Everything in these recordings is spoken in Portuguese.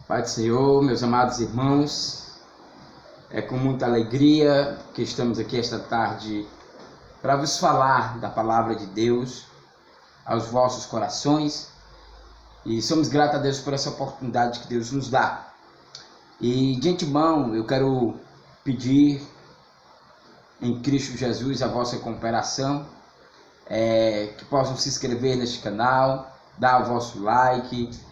Pai do Senhor, meus amados irmãos, é com muita alegria que estamos aqui esta tarde para vos falar da palavra de Deus aos vossos corações, e somos gratos a Deus por essa oportunidade que Deus nos dá. E de antemão eu quero pedir em Cristo Jesus a vossa cooperação, que possam se inscrever neste canal, dar o vosso like,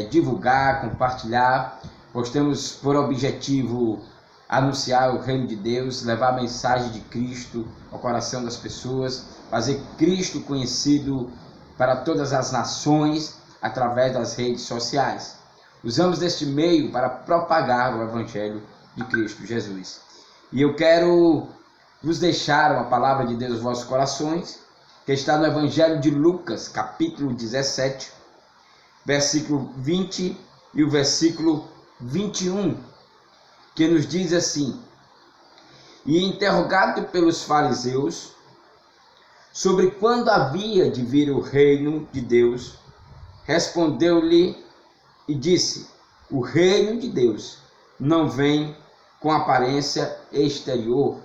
divulgar, compartilhar, pois temos por objetivo anunciar o reino de Deus, levar a mensagem de Cristo ao coração das pessoas, fazer Cristo conhecido para todas as nações através das redes sociais. Usamos deste meio para propagar o Evangelho de Cristo Jesus. E eu quero vos deixar uma palavra de Deus nos vossos corações, que está no Evangelho de Lucas, capítulo 17, versículo 20 e o versículo 21, que nos diz assim: E interrogado pelos fariseus sobre quando havia de vir o reino de Deus, respondeu-lhe e disse: O reino de Deus não vem com aparência exterior,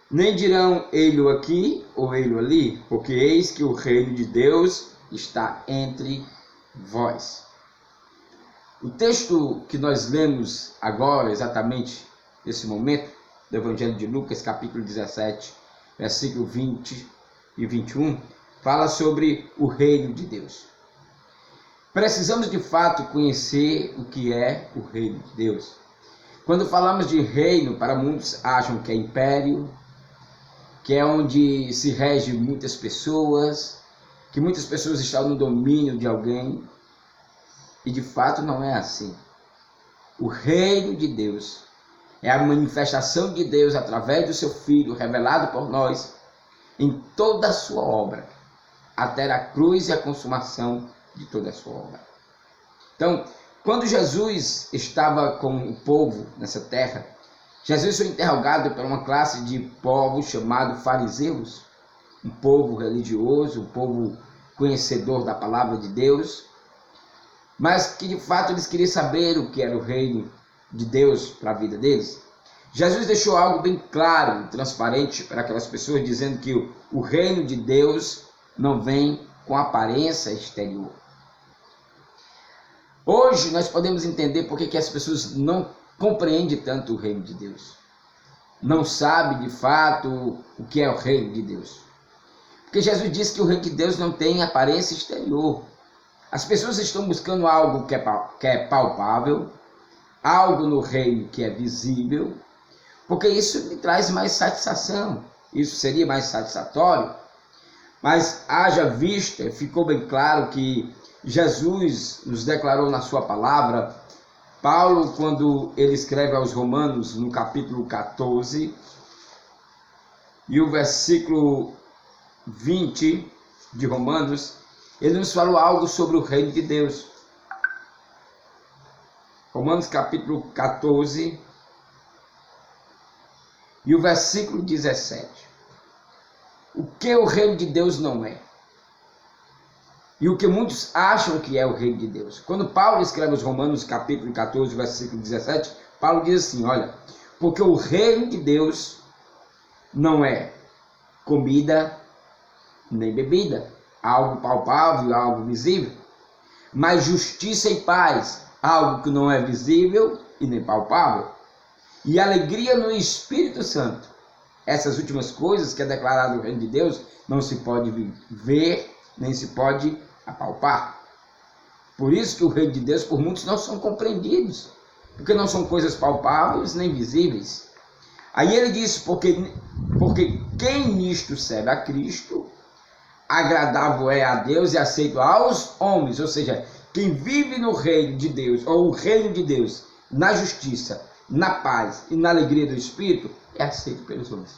nem dirão ele aqui ou ele ali, porque eis que o reino de Deus está entre vós. O texto que nós lemos agora, exatamente nesse momento, do Evangelho de Lucas, capítulo 17, versículo 20 e 21, fala sobre o reino de Deus. Precisamos de fato conhecer o que é o reino de Deus. Quando falamos de reino, para muitos acham que é império, que é onde se rege muitas pessoas, que muitas pessoas estão no domínio de alguém, e de fato não é assim. O reino de Deus é a manifestação de Deus através do seu Filho, revelado por nós em toda a sua obra, até a cruz e a consumação de toda a sua obra. Então, quando Jesus estava com o povo nessa terra, Jesus foi interrogado por uma classe de povos chamado fariseus, um povo religioso, um povo conhecedor da palavra de Deus, mas que de fato eles queriam saber o que era o reino de Deus para a vida deles. Jesus deixou algo bem claro, transparente para aquelas pessoas, dizendo que o reino de Deus não vem com aparência exterior. Hoje nós podemos entender por que as pessoas não compreendem tanto o reino de Deus, não sabem de fato o que é o reino de Deus. Porque Jesus disse que o reino de Deus não tem aparência exterior. As pessoas estão buscando algo que é palpável, algo no reino que é visível, porque isso lhe traz mais satisfação, isso seria mais satisfatório. Mas haja vista, ficou bem claro que Jesus nos declarou na sua palavra. Paulo, quando ele escreve aos Romanos, no capítulo 14, e o versículo 20 de Romanos, ele nos falou algo sobre o reino de Deus. Romanos capítulo 14 e o versículo 17. O que o reino de Deus não é? E o que muitos acham que é o reino de Deus. Quando Paulo escreve aos Romanos capítulo 14, versículo 17, Paulo diz assim, olha, porque o reino de Deus não é comida nem bebida, algo palpável, algo visível, mas justiça e paz, algo que não é visível e nem palpável, e alegria no Espírito Santo. Essas últimas coisas que é declarado no reino de Deus não se pode ver, nem se pode apalpar. Por isso que o reino de Deus, por muitos, não são compreendidos, porque não são coisas palpáveis nem visíveis. Aí ele diz, porque quem nisto serve a Cristo, agradável é a Deus e aceito aos homens. Ou seja, quem vive no reino de Deus, ou o reino de Deus, na justiça, na paz e na alegria do Espírito, é aceito pelos homens.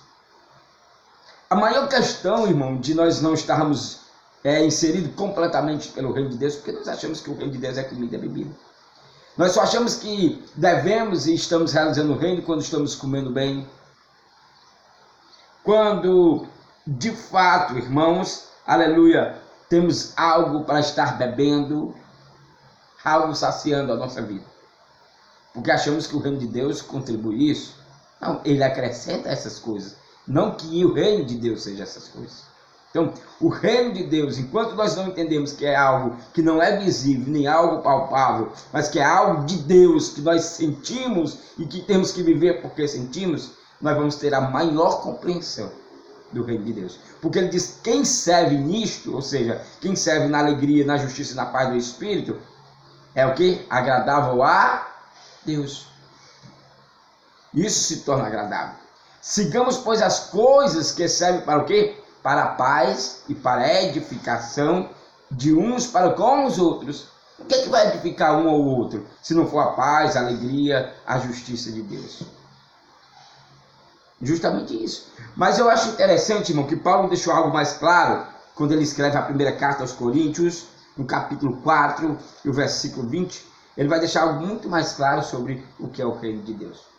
A maior questão, irmão, de nós não estarmos inseridos completamente pelo reino de Deus, porque nós achamos que o reino de Deus é comida e bebida. Nós só achamos que devemos e estamos realizando o reino quando estamos comendo bem. Quando, de fato, irmãos, aleluia, temos algo para estar bebendo, algo saciando a nossa vida. Porque achamos que o reino de Deus contribui isso. Não, ele acrescenta essas coisas. Não que o reino de Deus seja essas coisas. Então, o reino de Deus, enquanto nós não entendemos que é algo que não é visível, nem algo palpável, mas que é algo de Deus, que nós sentimos e que temos que viver porque sentimos, nós vamos ter a maior compreensão do reino de Deus. Porque ele diz, quem serve nisto, ou seja, quem serve na alegria, na justiça e na paz do Espírito, é o que? Agradável a Deus. Isso se torna agradável. Sigamos, pois, as coisas que servem para o quê? Para a paz e para a edificação de uns para com os outros. O que é que vai edificar um ou outro, se não for a paz, a alegria, a justiça de Deus? Justamente isso. Mas eu acho interessante, irmão, que Paulo deixou algo mais claro quando ele escreve a primeira carta aos Coríntios, no capítulo 4 e o versículo 20. Ele vai deixar algo muito mais claro sobre o que é o reino de Deus.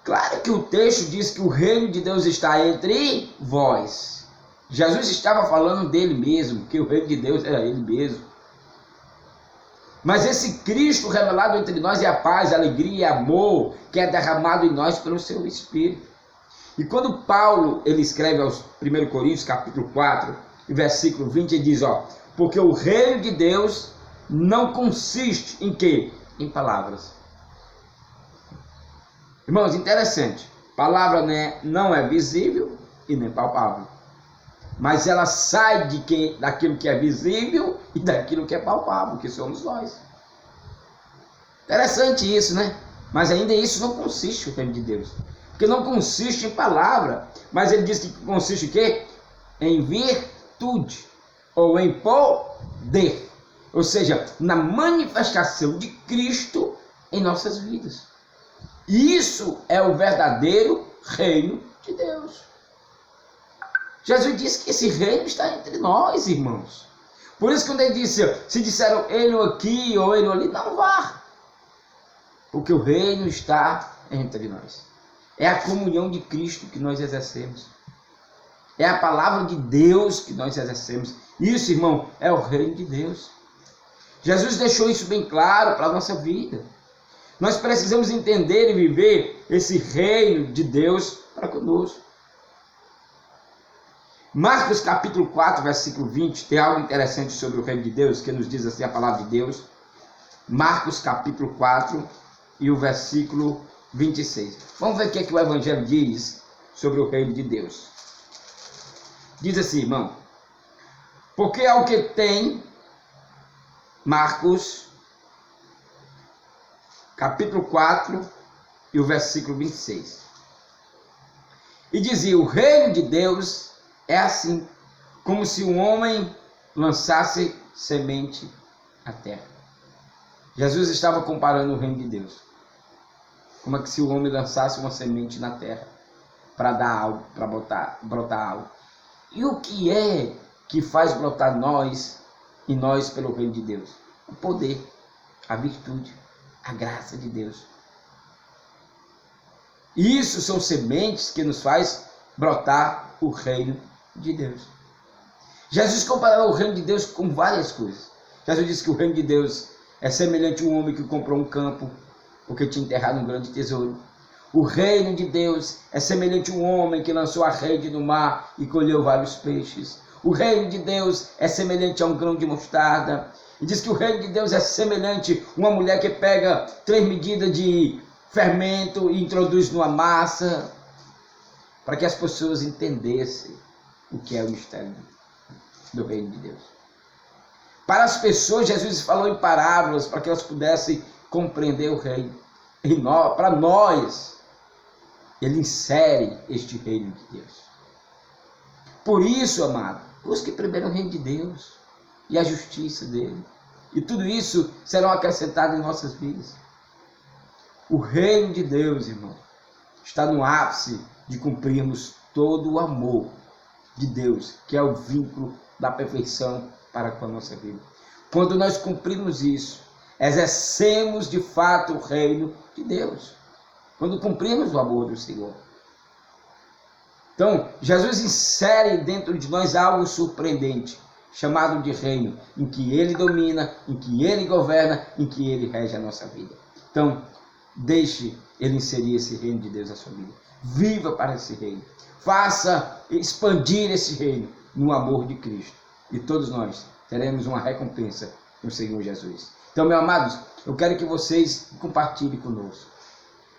Claro que o texto diz que o reino de Deus está entre vós. Jesus estava falando dele mesmo, que o reino de Deus era ele mesmo. Mas esse Cristo revelado entre nós é a paz, a alegria e amor que é derramado em nós pelo seu Espírito. E quando Paulo ele escreve aos 1 Coríntios, capítulo 4, versículo 20, ele diz, porque o reino de Deus não consiste em quê? Em palavras. Irmãos, interessante, palavra não é visível e nem palpável, mas ela sai daquilo que é visível e daquilo que é palpável, que somos nós. Interessante isso, né? Mas ainda isso não consiste o reino de Deus, porque não consiste em palavra, mas ele diz que consiste em quê? Em virtude, ou em poder, ou seja, na manifestação de Cristo em nossas vidas. Isso é o verdadeiro reino de Deus. Jesus disse que esse reino está entre nós, irmãos. Por isso, quando ele disse, se disseram ele aqui ou ele ali, não vá. Porque o reino está entre nós. É a comunhão de Cristo que nós exercemos. É a palavra de Deus que nós exercemos. Isso, irmão, é o reino de Deus. Jesus deixou isso bem claro para a nossa vida. Nós precisamos entender e viver esse reino de Deus para conosco. Marcos capítulo 4, versículo 20, tem algo interessante sobre o reino de Deus, que nos diz assim a palavra de Deus. Marcos capítulo 4 e o versículo 26. Vamos ver o que é que o Evangelho diz sobre o reino de Deus. Diz assim, irmão, porque ao que tem, Marcos capítulo 4 e o versículo 26. E dizia, o reino de Deus é assim, como se um homem lançasse semente à terra. Jesus estava comparando o reino de Deus. Como é que se o homem lançasse uma semente na terra para dar algo, para brotar algo. E o que é que faz brotar em nós pelo reino de Deus? O poder, a virtude, a graça de Deus. Isso são sementes que nos faz brotar o reino de Deus. Jesus comparou o reino de Deus com várias coisas. Jesus disse que o reino de Deus é semelhante a um homem que comprou um campo porque tinha enterrado um grande tesouro. O reino de Deus é semelhante a um homem que lançou a rede no mar e colheu vários peixes. O reino de Deus é semelhante a um grão de mostarda. E diz que o reino de Deus é semelhante a uma mulher que pega 3 medidas de fermento e introduz numa massa, para que as pessoas entendessem o que é o mistério do reino de Deus. Para as pessoas, Jesus falou em parábolas, para que elas pudessem compreender o reino. Para nós, ele insere este reino de Deus. Por isso, amado, busque primeiro o reino de Deus e a justiça dele. E tudo isso será acrescentado em nossas vidas. O reino de Deus, irmão, está no ápice de cumprirmos todo o amor de Deus, que é o vínculo da perfeição para com a nossa vida. Quando nós cumprimos isso, exercemos de fato o reino de Deus. Quando cumprimos o amor do Senhor. Então, Jesus insere dentro de nós algo surpreendente. chamado de reino, em que Ele domina, em que Ele governa, em que Ele rege a nossa vida. Então, deixe Ele inserir esse reino de Deus na sua vida. Viva para esse reino. Faça expandir esse reino no amor de Cristo. E todos nós teremos uma recompensa no Senhor Jesus. Então, meus amados, eu quero que vocês compartilhem conosco,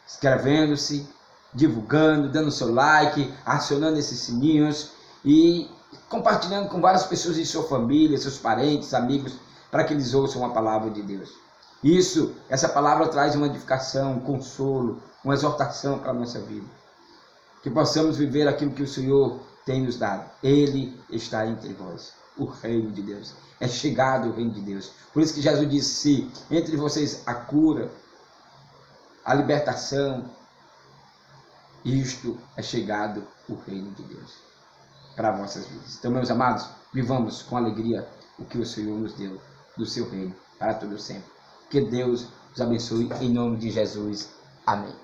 inscrevendo-se, divulgando, dando seu like, acionando esses sininhos e compartilhando com várias pessoas de sua família, seus parentes, amigos, para que eles ouçam a palavra de Deus. Essa palavra traz uma edificação, um consolo, uma exortação para a nossa vida. Que possamos viver aquilo que o Senhor tem nos dado. Ele está entre vós, o reino de Deus. É chegado o reino de Deus. Por isso que Jesus disse, se entre vocês a cura, a libertação, isto é chegado o reino de Deus para vossas vidas. Então, meus amados, vivamos com alegria o que o Senhor nos deu do seu reino para todo sempre. Que Deus os abençoe em nome de Jesus. Amém.